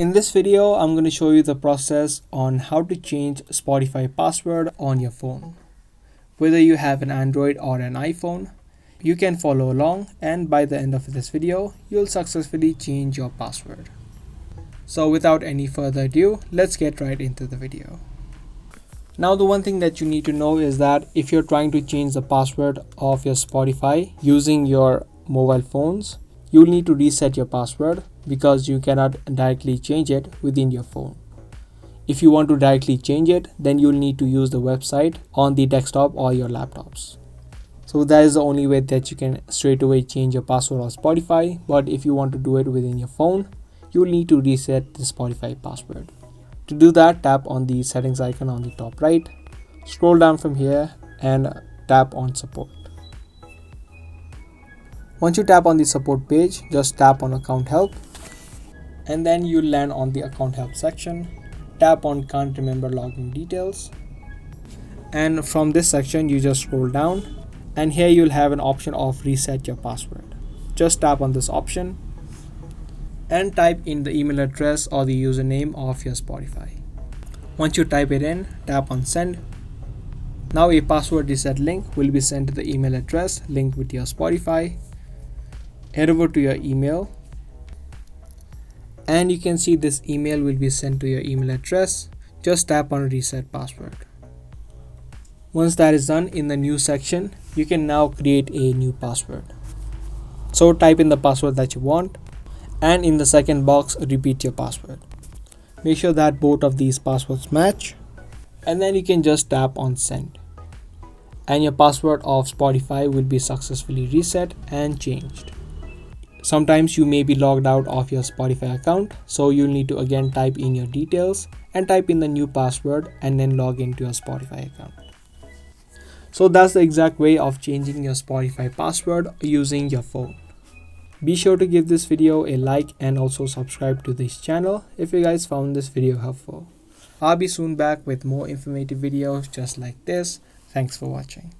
In this video, I'm going to show you the process on how to change Spotify password on your phone. Whether you have an Android or an iPhone, you can follow along, and by the end of this video, you'll successfully change your password. So without any further ado, let's get right into the video. Now the one thing that you need to know is that if you're trying to change the password of your Spotify using your mobile phones, you'll need to reset your password because you cannot directly change it within your phone. If you want to directly change it, then you'll need to use the website on the desktop or your laptops. So that is the only way that you can straight away change your password on Spotify. But if you want to do it within your phone, you'll need to reset the Spotify password. To do that, tap on the settings icon on the top right, scroll down from here and tap on support. Once you tap on the support page, just tap on account help and then you'll land on the account help section. Tap on can't remember login details, and from this section you just scroll down and here you'll have an option of reset your password. Just tap on this option and type in the email address or the username of your Spotify. Once you type it in, tap on send. Now a password reset link will be sent to the email address linked with your Spotify. Head over to your email and you can see this email will be sent to your email address. Just tap on reset password. Once that is done, in the new section, you can now create a new password. So type in the password that you want and in the second box, repeat your password. Make sure that both of these passwords match and then you can just tap on send. And your password of Spotify will be successfully reset and changed. Sometimes you may be logged out of your Spotify account, so you'll need to again type in your details and type in the new password and then log into your Spotify account. So that's the exact way of changing your Spotify password using your phone. Be sure to give this video a like and also subscribe to this channel if you guys found this video helpful. I'll be soon back with more informative videos just like this. Thanks for watching.